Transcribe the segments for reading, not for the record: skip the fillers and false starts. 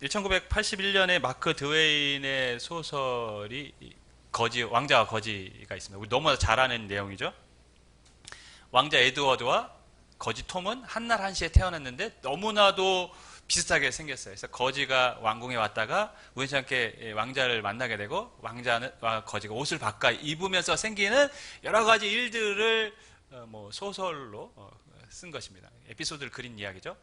1981년에 마크 드웨인의 소설이 왕자와 거지가 있습니다. 우리 너무나 잘 아는 내용이죠. 왕자 에드워드와 거지 톰은 한날 한시에 태어났는데 너무나도 비슷하게 생겼어요. 그래서 거지가 왕궁에 왔다가 우연찮게 왕자를 만나게 되고 왕자와 거지가 옷을 바꿔 입으면서 생기는 여러 가지 일들을 소설로 쓴 것입니다. 에피소드를 그린 이야기죠.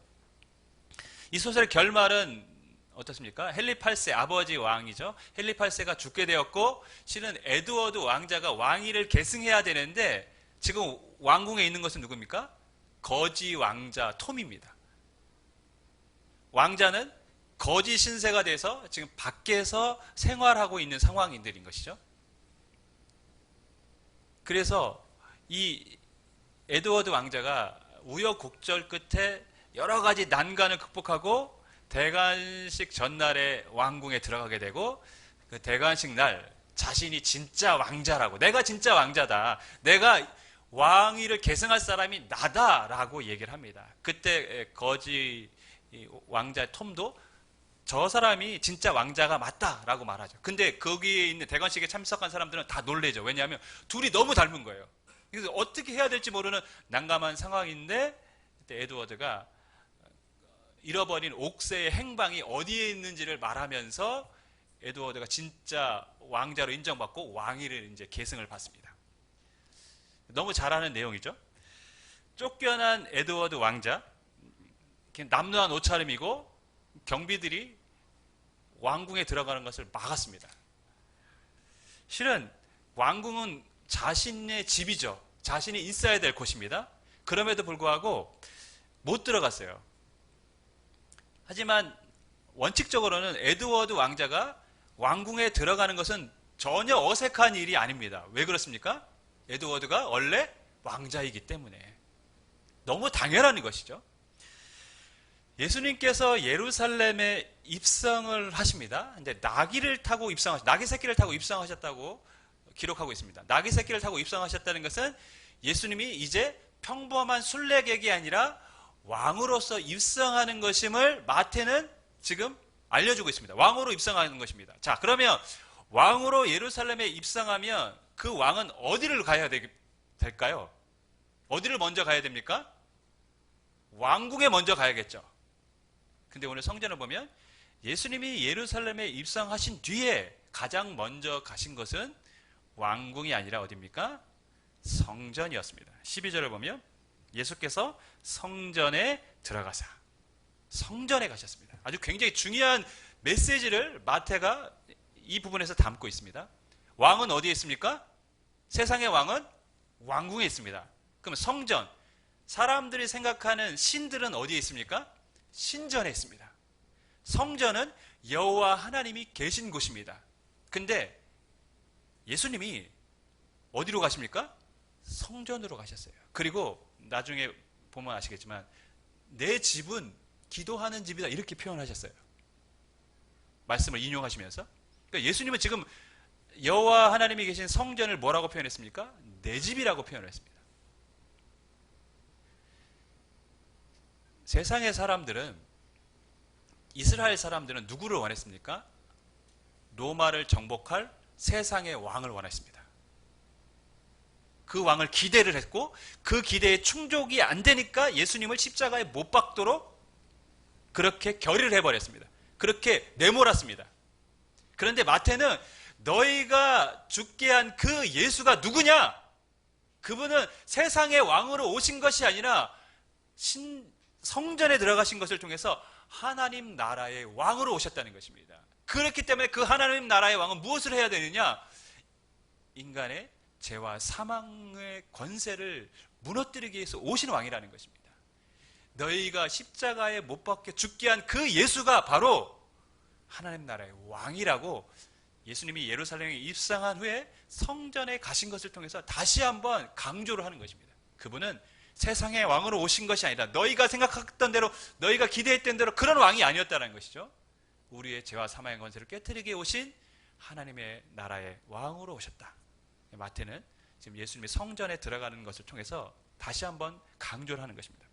이 소설의 결말은 어떻습니까? 헨리 8세 아버지 왕이죠. 헨리 8세가 죽게 되었고 실은 에드워드 왕자가 왕위를 계승해야 되는데 지금 왕궁에 있는 것은 누굽니까? 거지 왕자 톰입니다. 왕자는 거지 신세가 돼서 지금 밖에서 생활하고 있는 상황인들인 것이죠. 그래서 이 에드워드 왕자가 우여곡절 끝에 여러 가지 난관을 극복하고 대관식 전날에 왕궁에 들어가게 되고 그 대관식 날 자신이 진짜 왕자라고, 내가 진짜 왕자다, 내가 왕위를 계승할 사람이 나다라고 얘기를 합니다. 그때 거지 왕자 톰도 저 사람이 진짜 왕자가 맞다라고 말하죠. 근데 거기에 있는 대관식에 참석한 사람들은 다 놀래죠. 왜냐하면 둘이 너무 닮은 거예요. 그래서 어떻게 해야 될지 모르는 난감한 상황인데 그때 에드워드가 잃어버린 옥새의 행방이 어디에 있는지를 말하면서 에드워드가 진짜 왕자로 인정받고 왕위를 이제 계승을 받습니다. 너무 잘 아는 내용이죠. 쫓겨난 에드워드 왕자, 남루한 옷차림이고 경비들이 왕궁에 들어가는 것을 막았습니다. 실은 왕궁은 자신의 집이죠. 자신이 있어야 될 곳입니다. 그럼에도 불구하고 못 들어갔어요. 하지만 원칙적으로는 에드워드 왕자가 왕궁에 들어가는 것은 전혀 어색한 일이 아닙니다. 왜 그렇습니까? 에드워드가 원래 왕자이기 때문에 너무 당연한 것이죠. 예수님께서 예루살렘에 입성을 하십니다. 근데 나귀 새끼를 타고 입성하셨다고 기록하고 있습니다. 나귀 새끼를 타고 입성하셨다는 것은 예수님이 이제 평범한 순례객이 아니라 왕으로서 입성하는 것임을 마태는 지금 알려주고 있습니다. 왕으로 입성하는 것입니다. 자, 그러면 왕으로 예루살렘에 입성하면 그 왕은 어디를 가야 될까요? 어디를 먼저 가야 됩니까? 왕궁에 먼저 가야겠죠. 근데 오늘 성전을 보면 예수님이 예루살렘에 입성하신 뒤에 가장 먼저 가신 것은 왕궁이 아니라 어디입니까? 성전이었습니다. 12절을 보면 예수께서 성전에 들어가사 성전에 가셨습니다. 아주 굉장히 중요한 메시지를 마태가 이 부분에서 담고 있습니다. 왕은 어디에 있습니까? 세상의 왕은 왕궁에 있습니다. 그럼 성전, 사람들이 생각하는 신들은 어디에 있습니까? 신전에 있습니다. 성전은 여호와 하나님이 계신 곳입니다. 근데 예수님이 어디로 가십니까? 성전으로 가셨어요. 그리고 나중에 보면 아시겠지만 내 집은 기도하는 집이다 이렇게 표현하셨어요. 말씀을 인용하시면서. 그러니까 예수님은 지금 여호와 하나님이 계신 성전을 뭐라고 표현했습니까? 내 집이라고 표현을 했습니다. 세상의 사람들은, 이스라엘 사람들은 누구를 원했습니까? 로마를 정복할 세상의 왕을 원했습니다. 그 왕을 기대를 했고 그 기대에 충족이 안 되니까 예수님을 십자가에 못 박도록 그렇게 결의를 해버렸습니다. 그렇게 내몰았습니다. 그런데 마태는 너희가 죽게 한 그 예수가 누구냐? 그분은 세상의 왕으로 오신 것이 아니라 성전에 들어가신 것을 통해서 하나님 나라의 왕으로 오셨다는 것입니다. 그렇기 때문에 그 하나님 나라의 왕은 무엇을 해야 되느냐? 인간의 죄와 사망의 권세를 무너뜨리기 위해서 오신 왕이라는 것입니다. 너희가 십자가에 못 박혀 죽게 한 그 예수가 바로 하나님 나라의 왕이라고 예수님이 예루살렘에 입성한 후에 성전에 가신 것을 통해서 다시 한번 강조를 하는 것입니다. 그분은 세상의 왕으로 오신 것이 아니라 너희가 생각했던 대로, 너희가 기대했던 대로 그런 왕이 아니었다는 것이죠. 우리의 죄와 사망의 권세를 깨뜨리게 오신 하나님의 나라의 왕으로 오셨다. 마태는 지금 예수님이 성전에 들어가는 것을 통해서 다시 한번 강조를 하는 것입니다.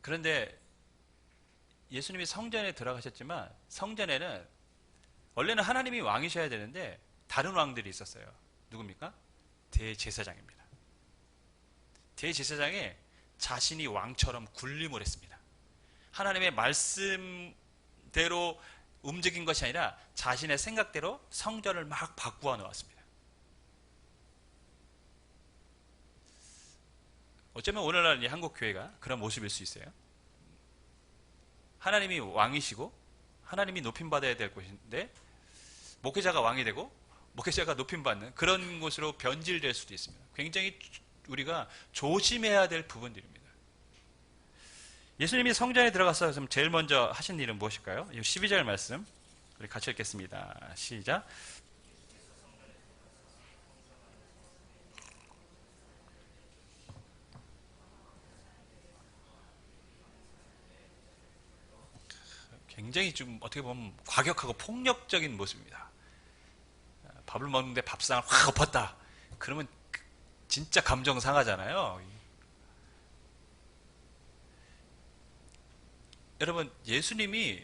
그런데 예수님이 성전에 들어가셨지만 성전에는 원래는 하나님이 왕이셔야 되는데 다른 왕들이 있었어요. 누굽니까? 대제사장입니다. 대제사장이 자신이 왕처럼 군림을 했습니다. 하나님의 말씀대로 움직인 것이 아니라 자신의 생각대로 성전을 막 바꾸어 놓았습니다. 어쩌면 오늘날 이 한국 교회가 그런 모습일 수 있어요. 하나님이 왕이시고 하나님이 높임받아야 될 곳인데 목회자가 왕이 되고 목회자가 높임받는 그런 곳으로 변질될 수도 있습니다. 굉장히 우리가 조심해야 될 부분들입니다. 예수님이 성전에 들어가서 제일 먼저 하신 일은 무엇일까요? 12절 말씀 우리 같이 읽겠습니다. 시작. 굉장히 좀 어떻게 보면 과격하고 폭력적인 모습입니다. 밥을 먹는데 밥상을 확 엎었다. 그러면 진짜 감정 상하잖아요. 여러분, 예수님이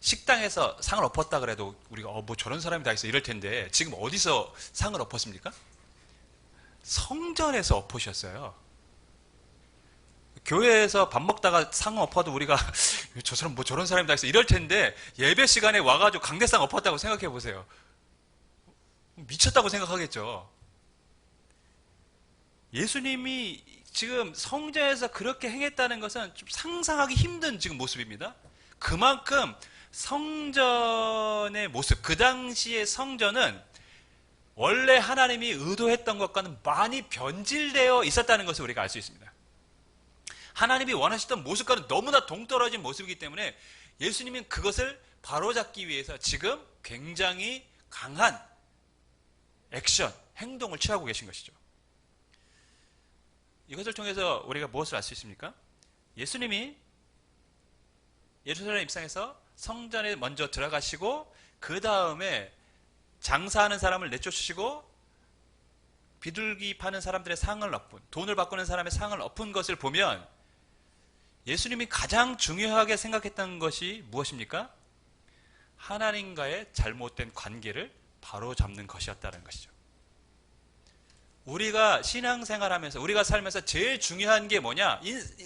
식당에서 상을 엎었다 그래도 우리가 뭐 저런 사람이 다 있어 이럴 텐데 지금 어디서 상을 엎었습니까? 성전에서 엎으셨어요. 교회에서 밥 먹다가 상 엎어도 우리가 저 사람 뭐 저런 사람이 다 있어 이럴 텐데 예배 시간에 와가지고 강대상 엎었다고 생각해 보세요. 미쳤다고 생각하겠죠. 예수님이 지금 성전에서 그렇게 행했다는 것은 좀 상상하기 힘든 지금 모습입니다. 그만큼 성전의 모습, 그 당시의 성전은 원래 하나님이 의도했던 것과는 많이 변질되어 있었다는 것을 우리가 알 수 있습니다. 하나님이 원하셨던 모습과는 너무나 동떨어진 모습이기 때문에 예수님은 그것을 바로잡기 위해서 지금 굉장히 강한 액션, 행동을 취하고 계신 것이죠. 이것을 통해서 우리가 무엇을 알 수 있습니까? 예수님이 예루살렘 입성해서 성전에 먼저 들어가시고 그 다음에 장사하는 사람을 내쫓으시고 비둘기 파는 사람들의 상을 엎은, 돈을 바꾸는 사람의 상을 엎은 것을 보면 예수님이 가장 중요하게 생각했던 것이 무엇입니까? 하나님과의 잘못된 관계를 바로잡는 것이었다는 것이죠. 우리가 신앙생활하면서 우리가 살면서 제일 중요한 게 뭐냐?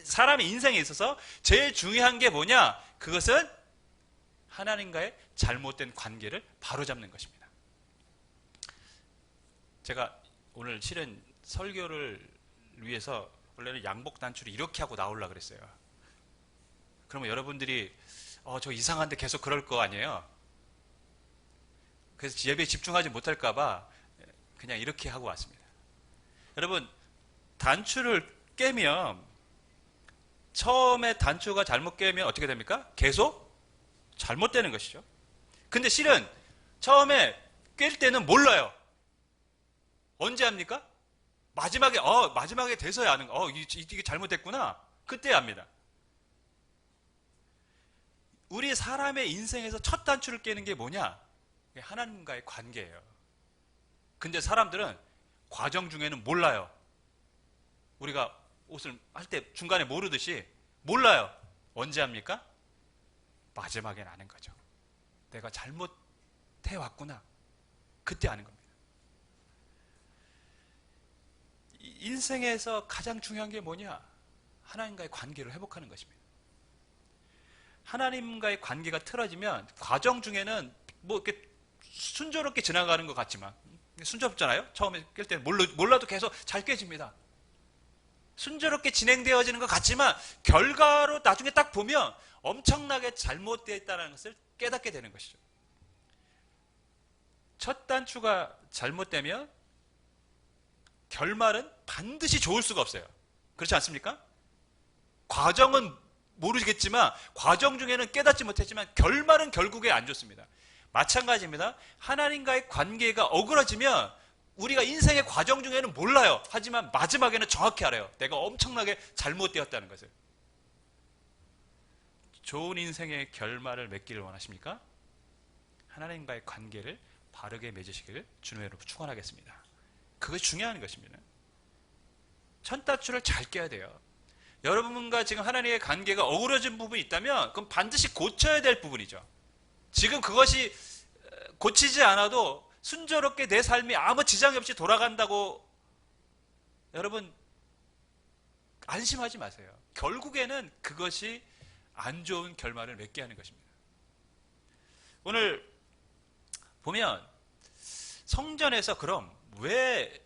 사람의 인생에 있어서 제일 중요한 게 뭐냐? 그것은 하나님과의 잘못된 관계를 바로잡는 것입니다. 제가 오늘 실은 설교를 위해서 원래는 양복 단추를 이렇게 하고 나오려고 그랬어요. 그러면 여러분들이 저 이상한데 계속 그럴 거 아니에요? 그래서 예배에 집중하지 못할까 봐 그냥 이렇게 하고 왔습니다. 여러분, 단추를 깨면 처음에 단추가 잘못 깨면 어떻게 됩니까? 계속 잘못되는 것이죠. 근데 실은 처음에 깰 때는 몰라요. 언제 합니까? 마지막에 돼서야 아는 거. 이게 잘못됐구나. 그때 압니다. 우리 사람의 인생에서 첫 단추를 깨는 게 뭐냐? 하나님과의 관계예요. 근데 사람들은 과정 중에는 몰라요. 우리가 옷을 할 때 중간에 모르듯이 몰라요. 언제 합니까? 마지막엔 아는 거죠. 내가 잘못해 왔구나. 그때 아는 겁니다. 인생에서 가장 중요한 게 뭐냐? 하나님과의 관계를 회복하는 것입니다. 하나님과의 관계가 틀어지면 과정 중에는 뭐 이렇게 순조롭게 지나가는 것 같지만 순조롭잖아요. 처음에 깰 때는 몰라도 계속 잘 깨집니다. 순조롭게 진행되어지는 것 같지만 결과로 나중에 딱 보면 엄청나게 잘못되어 있다는 것을 깨닫게 되는 것이죠. 첫 단추가 잘못되면 결말은 반드시 좋을 수가 없어요. 그렇지 않습니까? 과정은 모르겠지만 과정 중에는 깨닫지 못했지만 결말은 결국에 안 좋습니다. 마찬가지입니다. 하나님과의 관계가 어그러지면 우리가 인생의 과정 중에는 몰라요. 하지만 마지막에는 정확히 알아요. 내가 엄청나게 잘못되었다는 것을. 좋은 인생의 결말을 맺기를 원하십니까? 하나님과의 관계를 바르게 맺으시기를 주님의 이름으로 축원하겠습니다. 그것이 중요한 것입니다. 첫 단추를 잘 깨야 돼요. 여러분과 지금 하나님의 관계가 어우러진 부분이 있다면 그럼 반드시 고쳐야 될 부분이죠. 지금 그것이 고치지 않아도 순조롭게 내 삶이 아무 지장이 없이 돌아간다고 여러분 안심하지 마세요. 결국에는 그것이 안 좋은 결말을 맺게 하는 것입니다. 오늘 보면 성전에서 그럼 왜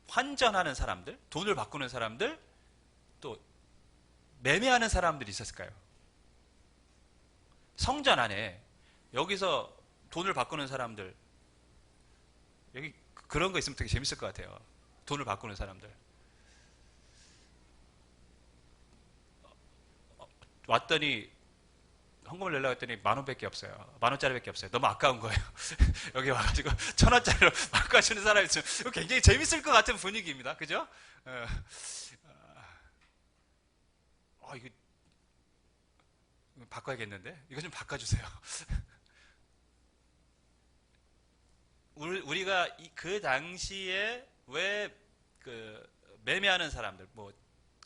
환전하는 사람들, 돈을 바꾸는 사람들, 또 매매하는 사람들이 있었을까요? 성전 안에 여기서 돈을 바꾸는 사람들, 여기 그런 거 있으면 되게 재밌을 것 같아요. 돈을 바꾸는 사람들. 왔더니 헌금을 내려고 했더니 10,000원밖에 없어요. 10,000원짜리밖에 없어요. 너무 아까운 거예요. 여기 와가지고 1,000원짜리로 바꿔주는 사람이 있으면 굉장히 재밌을 것 같은 분위기입니다. 그죠? 이거 바꿔야겠는데? 이거 좀 바꿔주세요. 우리가 그 당시에 왜 그 매매하는 사람들, 뭐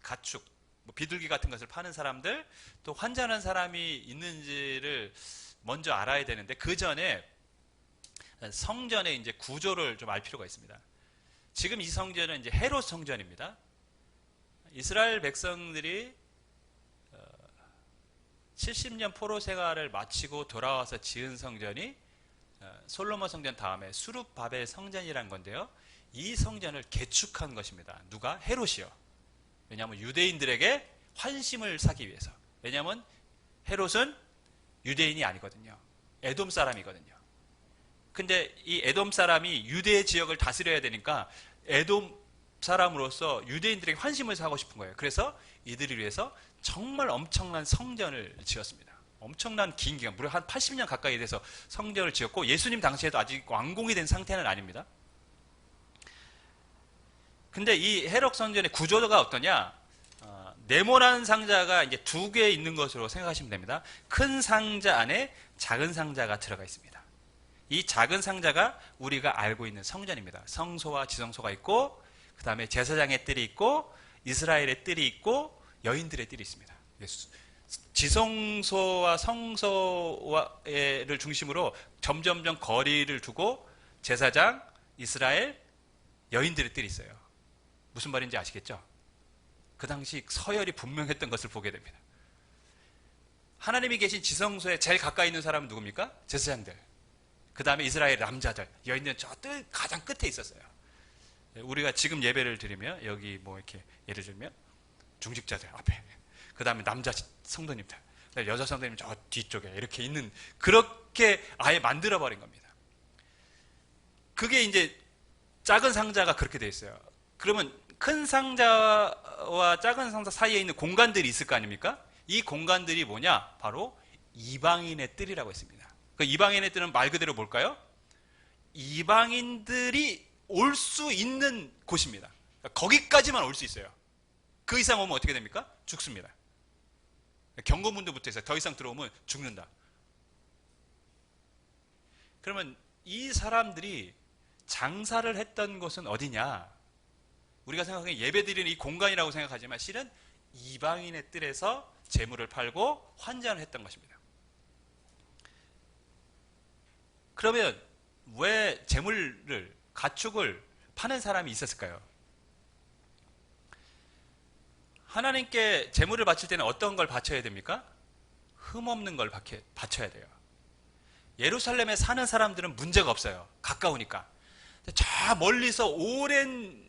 가축, 뭐 비둘기 같은 것을 파는 사람들, 또 환전하는 사람이 있는지를 먼저 알아야 되는데 그 전에 성전의 이제 구조를 좀 알 필요가 있습니다. 지금 이 성전은 이제 헤롯 성전입니다. 이스라엘 백성들이 70년 포로 생활을 마치고 돌아와서 지은 성전이 솔로몬 성전 다음에 수룹바벨 성전이라는 건데요. 이 성전을 개축한 것입니다. 누가? 헤롯이요. 왜냐하면 유대인들에게 환심을 사기 위해서. 왜냐하면 헤롯은 유대인이 아니거든요. 에돔 사람이거든요. 근데 이 에돔 사람이 유대 지역을 다스려야 되니까 에돔 사람으로서 유대인들에게 환심을 사고 싶은 거예요. 그래서 이들을 위해서 정말 엄청난 성전을 지었습니다. 엄청난 긴 기간, 무려 한 80년 가까이 돼서 성전을 지었고 예수님 당시에도 아직 완공이 된 상태는 아닙니다. 근데 이 헤롯 성전의 구조가 어떠냐? 네모난 상자가 이제 2개 있는 것으로 생각하시면 됩니다. 큰 상자 안에 작은 상자가 들어가 있습니다. 이 작은 상자가 우리가 알고 있는 성전입니다. 성소와 지성소가 있고, 그 다음에 제사장의 뜰이 있고, 이스라엘의 뜰이 있고, 여인들의 뜰이 있습니다. 지성소와 성소를 중심으로 점점점 거리를 두고 제사장, 이스라엘, 여인들의 뜰이 있어요. 무슨 말인지 아시겠죠? 그 당시 서열이 분명했던 것을 보게 됩니다. 하나님이 계신 지성소에 제일 가까이 있는 사람은 누굽니까? 제사장들. 그 다음에 이스라엘 남자들, 여인들은 저 뜰 가장 끝에 있었어요. 우리가 지금 예배를 드리면 여기 뭐 이렇게 예를 들면 중직자들 앞에, 그 다음에 남자 성도님들, 여자 성도님 저 뒤쪽에 이렇게 있는, 그렇게 아예 만들어버린 겁니다. 그게 이제 작은 상자가 그렇게 돼 있어요. 그러면 큰 상자와 작은 상자 사이에 있는 공간들이 있을 거 아닙니까? 이 공간들이 뭐냐? 바로 이방인의 뜰이라고 했습니다. 그 이방인의 뜰은 말 그대로 뭘까요? 이방인들이 올 수 있는 곳입니다. 거기까지만 올 수 있어요. 그 이상 오면 어떻게 됩니까? 죽습니다. 경고문도 붙어 있어요. 더 이상 들어오면 죽는다. 그러면 이 사람들이 장사를 했던 곳은 어디냐? 우리가 생각하기에 예배드리는 이 공간이라고 생각하지만 실은 이방인의 뜰에서 재물을 팔고 환전을 했던 것입니다. 그러면 왜 재물을, 가축을 파는 사람이 있었을까요? 하나님께 재물을 바칠 때는 어떤 걸 바쳐야 됩니까? 흠없는 걸 바쳐야 돼요. 예루살렘에 사는 사람들은 문제가 없어요. 가까우니까. 저 멀리서 오랜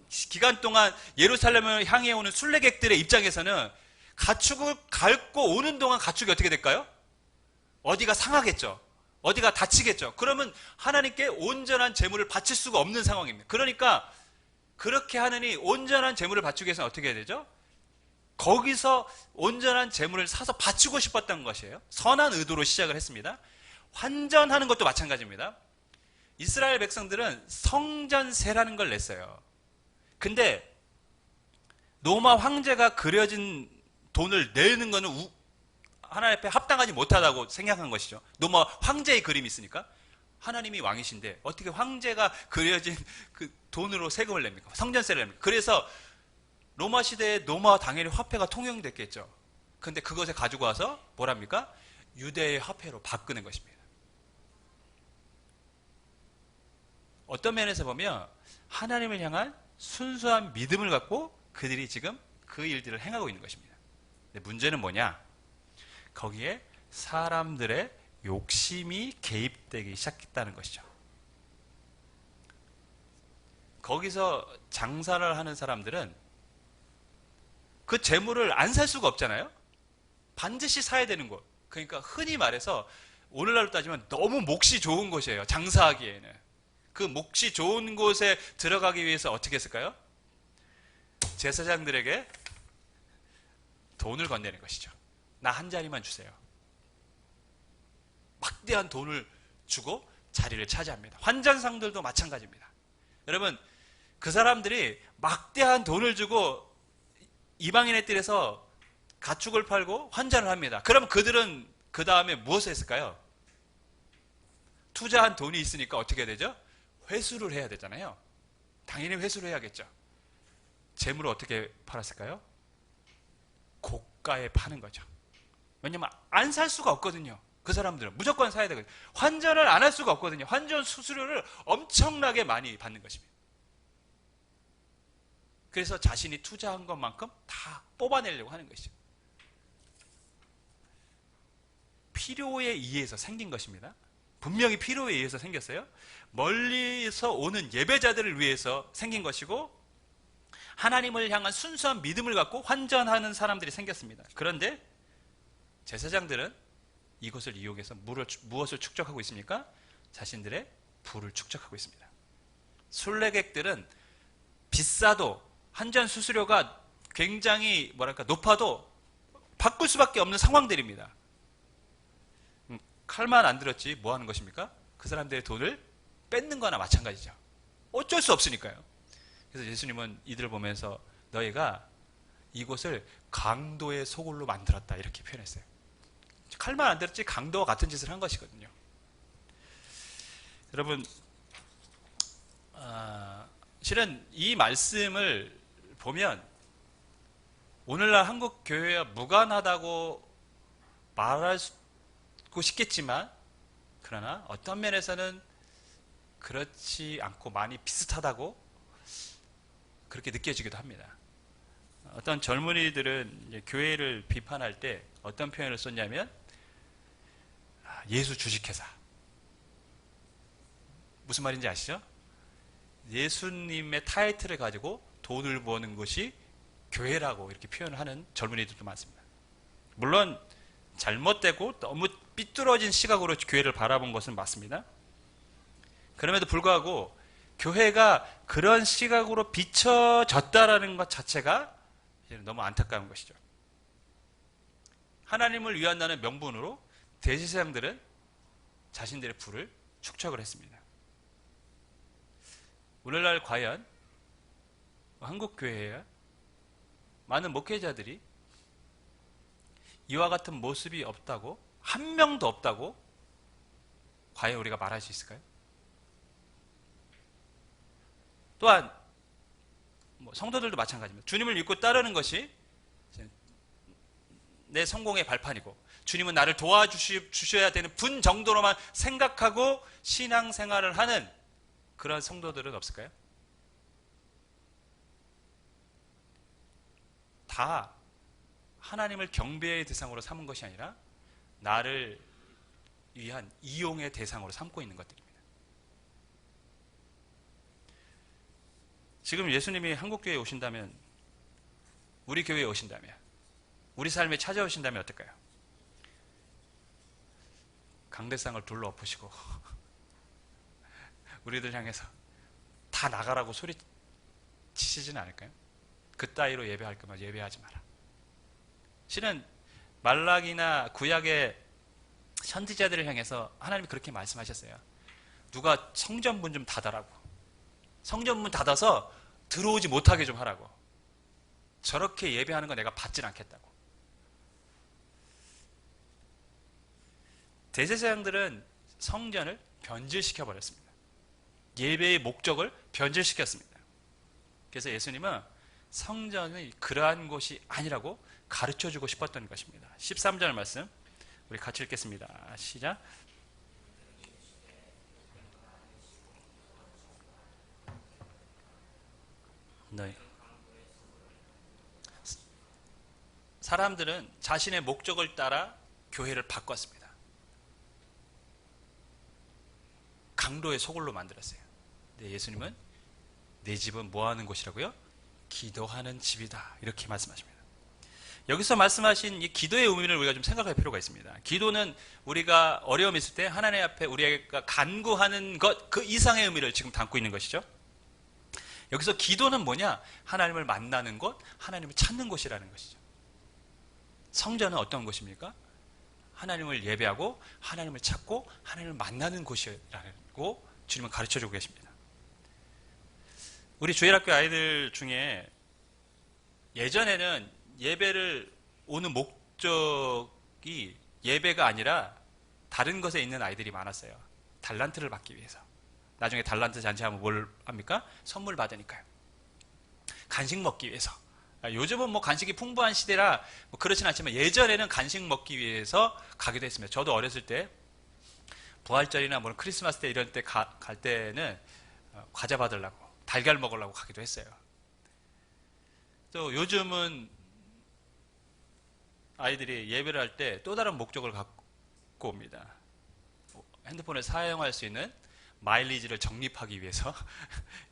기간 동안 예루살렘을 향해 오는 순례객들의 입장에서는 가축을 밟고 오는 동안 가축이 어떻게 될까요? 어디가 상하겠죠. 어디가 다치겠죠. 그러면 하나님께 온전한 제물을 바칠 수가 없는 상황입니다. 그러니까 그렇게 하느니 온전한 제물을 바치기 위해서는 어떻게 해야 되죠? 거기서 온전한 제물을 사서 바치고 싶었던 것이에요. 선한 의도로 시작을 했습니다. 환전하는 것도 마찬가지입니다. 이스라엘 백성들은 성전세라는 걸 냈어요. 근데 로마 황제가 그려진 돈을 내는 것은 하나님 앞에 합당하지 못하다고 생각한 것이죠. 로마 황제의 그림이 있으니까. 하나님이 왕이신데 어떻게 황제가 그려진 그 돈으로 세금을 냅니까? 성전세를 냅니까? 그래서 로마 시대에 로마 당연히 화폐가 통용됐겠죠. 근데 그것을 가지고 와서 뭐랍니까? 유대의 화폐로 바꾸는 것입니다. 어떤 면에서 보면 하나님을 향한 순수한 믿음을 갖고 그들이 지금 그 일들을 행하고 있는 것입니다. 근데 문제는 뭐냐? 거기에 사람들의 욕심이 개입되기 시작했다는 것이죠. 거기서 장사를 하는 사람들은 그 재물을 안 살 수가 없잖아요. 반드시 사야 되는 곳. 그러니까 흔히 말해서 오늘날로 따지면 너무 몫이 좋은 곳이에요. 장사하기에는. 그 몫이 좋은 곳에 들어가기 위해서 어떻게 했을까요? 제사장들에게 돈을 건네는 것이죠. 나 한 자리만 주세요. 막대한 돈을 주고 자리를 차지합니다. 환전상들도 마찬가지입니다. 여러분, 그 사람들이 막대한 돈을 주고 이방인의 뜰에서 가축을 팔고 환전을 합니다. 그럼 그들은 그 다음에 무엇을 했을까요? 투자한 돈이 있으니까 어떻게 되죠? 회수를 해야 되잖아요. 당연히 회수를 해야겠죠. 재물을 어떻게 팔았을까요? 고가에 파는 거죠. 왜냐면 안 살 수가 없거든요. 그 사람들은 무조건 사야 되거든요. 환전을 안 할 수가 없거든요. 환전 수수료를 엄청나게 많이 받는 것입니다. 그래서 자신이 투자한 것만큼 다 뽑아내려고 하는 것이죠. 필요에 의해서 생긴 것입니다. 분명히 필요에 의해서 생겼어요. 멀리서 오는 예배자들을 위해서 생긴 것이고 하나님을 향한 순수한 믿음을 갖고 환전하는 사람들이 생겼습니다. 그런데 제사장들은 이것을 이용해서 무엇을 축적하고 있습니까? 자신들의 부를 축적하고 있습니다. 순례객들은 비싸도 환전 수수료가 굉장히 높아도 바꿀 수밖에 없는 상황들입니다. 칼만 안 들었지 뭐 하는 것입니까? 그 사람들의 돈을 뺏는 거나 마찬가지죠. 어쩔 수 없으니까요. 그래서 예수님은 이들을 보면서 너희가 이곳을 강도의 소굴로 만들었다 이렇게 표현했어요. 칼만 안 들었지 강도와 같은 짓을 한 것이거든요. 여러분, 실은 이 말씀을 보면 오늘날 한국 교회와 무관하다고 말하고 싶겠지만 그러나 어떤 면에서는 그렇지 않고 많이 비슷하다고 그렇게 느껴지기도 합니다. 어떤 젊은이들은 이제 교회를 비판할 때 어떤 표현을 썼냐면 예수 주식회사. 무슨 말인지 아시죠? 예수님의 타이틀을 가지고 돈을 버는 것이 교회라고 이렇게 표현을 하는 젊은이들도 많습니다. 물론 잘못되고 너무 삐뚤어진 시각으로 교회를 바라본 것은 맞습니다. 그럼에도 불구하고 교회가 그런 시각으로 비춰졌다라는 것 자체가 너무 안타까운 것이죠. 하나님을 위한다는 명분으로 대제사장들은 자신들의 부를 축적을 했습니다. 오늘날 과연 한국 교회에 많은 목회자들이 이와 같은 모습이 없다고, 한 명도 없다고 과연 우리가 말할 수 있을까요? 또한 성도들도 마찬가지입니다. 주님을 믿고 따르는 것이 내 성공의 발판이고 주님은 나를 도와주셔야 되는 분 정도로만 생각하고 신앙생활을 하는 그런 성도들은 없을까요? 다 하나님을 경배의 대상으로 삼은 것이 아니라 나를 위한 이용의 대상으로 삼고 있는 것들입니다. 지금 예수님이 한국교회에 오신다면, 우리 교회에 오신다면, 우리 삶에 찾아오신다면 어떨까요? 강대상을 둘러 엎으시고 우리들 향해서 다 나가라고 소리치시지는 않을까요? 그따위로 예배할 거면 예배하지 마라. 실은 말라기나 구약의 선지자들을 향해서 하나님이 그렇게 말씀하셨어요. 누가 성전문 좀 닫아라고. 성전문 닫아서 들어오지 못하게 좀 하라고. 저렇게 예배하는 거 내가 받질 않겠다고. 대제사장들은 성전을 변질시켜 버렸습니다. 예배의 목적을 변질시켰습니다. 그래서 예수님은 성전이 그러한 곳이 아니라고 가르쳐주고 싶었던 것입니다. 13절 말씀 우리 같이 읽겠습니다. 시작. 너희 사람들은 자신의 목적을 따라 교회를 바꿨습니다. 강도의 소굴로 만들었어요. 근데 예수님은 내 집은 뭐 하는 곳이라고요? 기도하는 집이다. 이렇게 말씀하십니다. 여기서 말씀하신 이 기도의 의미를 우리가 좀 생각할 필요가 있습니다. 기도는 우리가 어려움이 있을 때 하나님 앞에 우리가 간구하는 것, 그 이상의 의미를 지금 담고 있는 것이죠. 여기서 기도는 뭐냐? 하나님을 만나는 곳, 하나님을 찾는 곳이라는 것이죠. 성전은 어떤 곳입니까? 하나님을 예배하고 하나님을 찾고 하나님을 만나는 곳이라고 주님은 가르쳐주고 계십니다. 우리 주일학교 아이들 중에 예전에는 예배를 오는 목적이 예배가 아니라 다른 것에 있는 아이들이 많았어요. 달란트를 받기 위해서. 나중에 달란트 잔치하면 뭘 합니까? 선물 받으니까요. 간식 먹기 위해서. 요즘은 뭐 간식이 풍부한 시대라 뭐 그렇진 않지만 예전에는 간식 먹기 위해서 가기도 했습니다. 저도 어렸을 때 부활절이나 뭐 크리스마스 때 이런 때 갈 때는 과자 받으려고 달걀 먹으려고 가기도 했어요. 또 요즘은 아이들이 예배를 할 때 또 다른 목적을 갖고 옵니다. 핸드폰을 사용할 수 있는 마일리지를 적립하기 위해서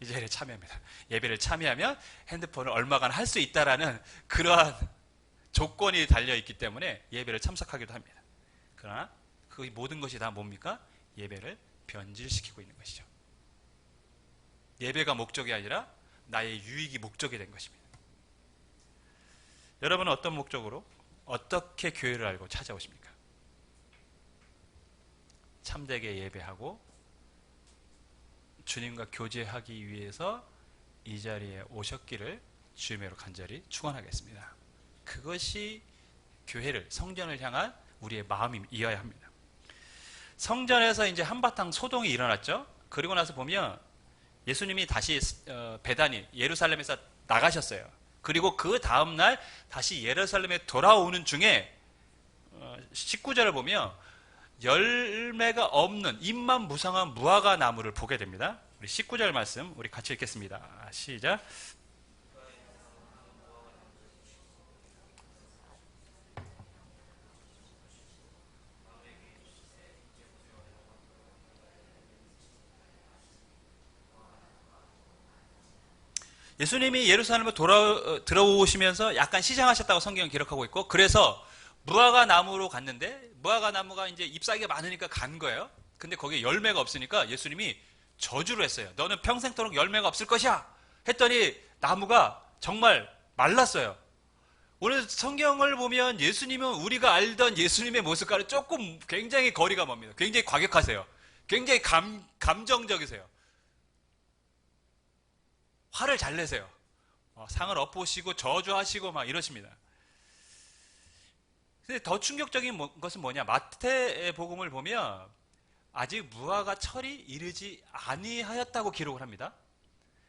이 자리에 참여합니다. 예배를 참여하면 핸드폰을 얼마간 할 수 있다라는 그러한 조건이 달려있기 때문에 예배를 참석하기도 합니다. 그러나 그 모든 것이 다 뭡니까? 예배를 변질시키고 있는 것이죠. 예배가 목적이 아니라 나의 유익이 목적이 된 것입니다. 여러분은 어떤 목적으로 어떻게 교회를 알고 찾아오십니까? 참되게 예배하고 주님과 교제하기 위해서 이 자리에 오셨기를 주님으로 간절히 축원하겠습니다. 그것이 교회를, 성전을 향한 우리의 마음이어야 합니다. 성전에서 이제 한바탕 소동이 일어났죠. 그리고 나서 보면 예수님이 다시 베다니 예루살렘에서 나가셨어요. 그리고 그 다음날 다시 예루살렘에 돌아오는 중에 19절을 보면 열매가 없는 잎만 무성한 무화과 나무를 보게 됩니다. 우리 19절 말씀 우리 같이 읽겠습니다. 시작. 예수님이 예루살렘에 들어오시면서 약간 시장하셨다고 성경은 기록하고 있고, 그래서 무화과 나무로 갔는데 무화과 나무가 이제 잎사귀가 많으니까 간 거예요. 근데 거기에 열매가 없으니까 예수님이 저주를 했어요. 너는 평생토록 열매가 없을 것이야 했더니 나무가 정말 말랐어요. 오늘 성경을 보면 예수님은 우리가 알던 예수님의 모습과는 조금 굉장히 거리가 멉니다. 굉장히 과격하세요. 굉장히 감정적이세요. 화를 잘 내세요. 상을 엎으시고 저주하시고 막 이러십니다. 근데 더 충격적인 것은 뭐냐? 마태 복음을 보면 아직 무화과 철이 이르지 아니하였다고 기록을 합니다.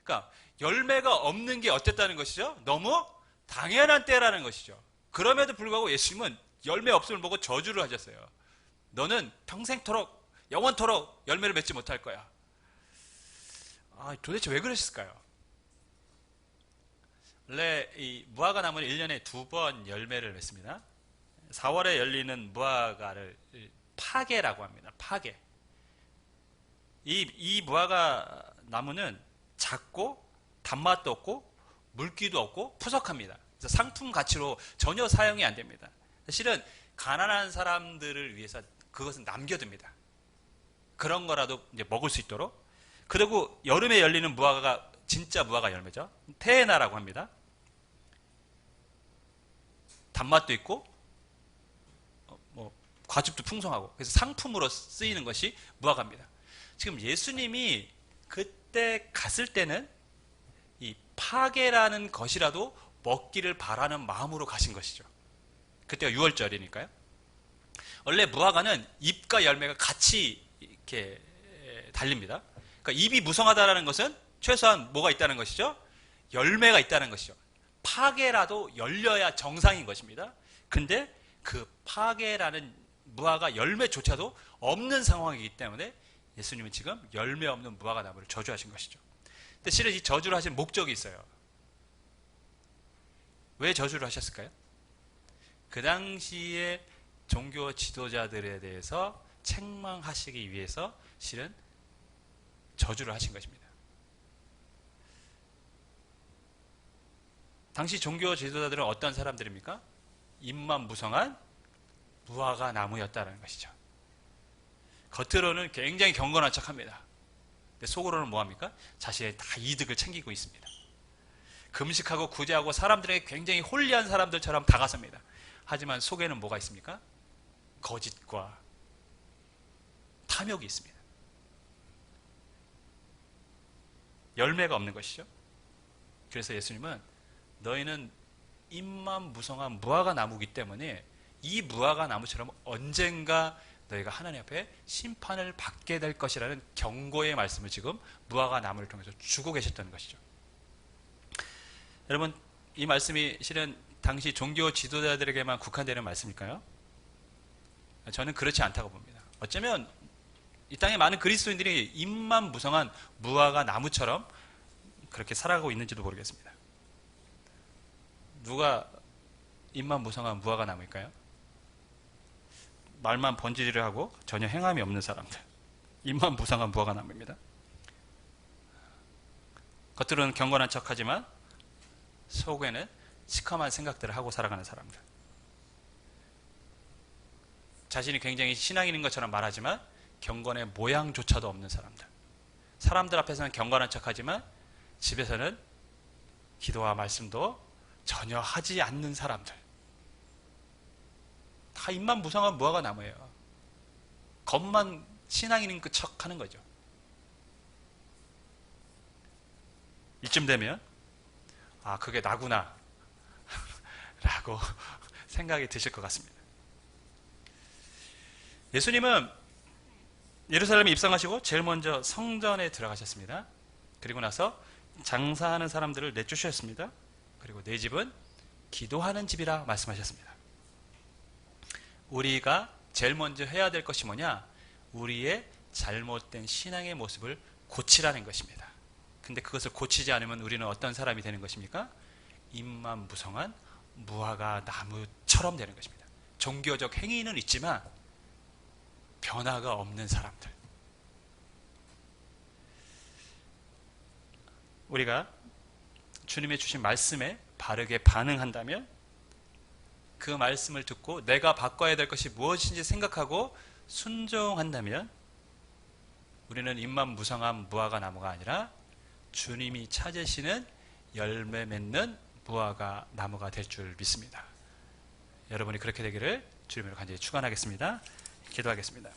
그러니까 열매가 없는 게 어땠다는 것이죠? 너무 당연한 때라는 것이죠. 그럼에도 불구하고 예수님은 열매 없음을 보고 저주를 하셨어요. 너는 평생토록 영원토록 열매를 맺지 못할 거야. 도대체 왜 그러셨을까요? 원래 이 무화과 나무는 1년에 2번 열매를 맺습니다. 4월에 열리는 무화과를 파게라고 합니다. 파게. 이 무화과 나무는 작고 단맛도 없고 물기도 없고 푸석합니다. 그래서 상품 가치로 전혀 사용이 안 됩니다. 사실은 가난한 사람들을 위해서 그것은 남겨둡니다. 그런 거라도 이제 먹을 수 있도록. 그리고 여름에 열리는 무화과가 진짜 무화과 열매죠. 테에나라고 합니다. 단맛도 있고 과즙도 풍성하고, 그래서 상품으로 쓰이는 것이 무화과입니다. 지금 예수님이 그때 갔을 때는 이 파게라는 것이라도 먹기를 바라는 마음으로 가신 것이죠. 그때가 6월절이니까요. 원래 무화과는 잎과 열매가 같이 이렇게 달립니다. 그러니까 잎이 무성하다는 것은 최소한 뭐가 있다는 것이죠? 열매가 있다는 것이죠. 파괴라도 열려야 정상인 것입니다. 근데 그 파괴라는 무화과 열매조차도 없는 상황이기 때문에 예수님은 지금 열매 없는 무화과 나무를 저주하신 것이죠. 근데 실은 이 저주를 하신 목적이 있어요. 왜 저주를 하셨을까요? 그 당시에 종교 지도자들에 대해서 책망하시기 위해서 실은 저주를 하신 것입니다. 당시 종교 지도자들은 어떤 사람들입니까? 입만 무성한 무화과 나무였다는 것이죠. 겉으로는 굉장히 경건한 척합니다. 근데 속으로는 뭐합니까? 자신의 다 이득을 챙기고 있습니다. 금식하고 구제하고 사람들에게 굉장히 홀리한 사람들처럼 다가섭니다. 하지만 속에는 뭐가 있습니까? 거짓과 탐욕이 있습니다. 열매가 없는 것이죠. 그래서 예수님은 너희는 잎만 무성한 무화과 나무이기 때문에 이 무화과 나무처럼 언젠가 너희가 하나님 앞에 심판을 받게 될 것이라는 경고의 말씀을 지금 무화과 나무를 통해서 주고 계셨다는 것이죠. 여러분, 이 말씀이 실은 당시 종교 지도자들에게만 국한되는 말씀일까요? 저는 그렇지 않다고 봅니다. 어쩌면 이 땅에 많은 그리스도인들이 잎만 무성한 무화과 나무처럼 그렇게 살아가고 있는지도 모르겠습니다. 누가 잎만 무성한 무화과 나무일까요? 말만 번지르르 하고 전혀 행함이 없는 사람들. 잎만 무성한 무화과 나무입니다. 겉으로는 경건한 척하지만 속에는 시커먼 생각들을 하고 살아가는 사람들. 자신이 굉장히 신앙이 있는 것처럼 말하지만 경건의 모양조차도 없는 사람들. 사람들 앞에서는 경건한 척하지만 집에서는 기도와 말씀도 전혀 하지 않는 사람들. 다 입만 무성한 무화과 나무예요. 겉만 신앙 있는 그 척하는 거죠. 이쯤 되면 아, 그게 나구나 라고 생각이 드실 것 같습니다. 예수님은 예루살렘에 입성하시고 제일 먼저 성전에 들어가셨습니다. 그리고 나서 장사하는 사람들을 내쫓으셨습니다. 그리고 내 집은 기도하는 집이라 말씀하셨습니다. 우리가 제일 먼저 해야 될 것이 뭐냐? 우리의 잘못된 신앙의 모습을 고치라는 것입니다. 근데 그것을 고치지 않으면 우리는 어떤 사람이 되는 것입니까? 잎만 무성한 무화과 나무처럼 되는 것입니다. 종교적 행위는 있지만 변화가 없는 사람들. 우리가 주님의 주신 말씀에 바르게 반응한다면 그 말씀을 듣고 내가 바꿔야 될 것이 무엇인지 생각하고 순종한다면 우리는 잎만 무성한 무화과 나무가 아니라 주님이 찾으시는 열매 맺는 무화과 나무가 될 줄 믿습니다. 여러분이 그렇게 되기를 주님으로 간절히 축원하겠습니다. 기도하겠습니다.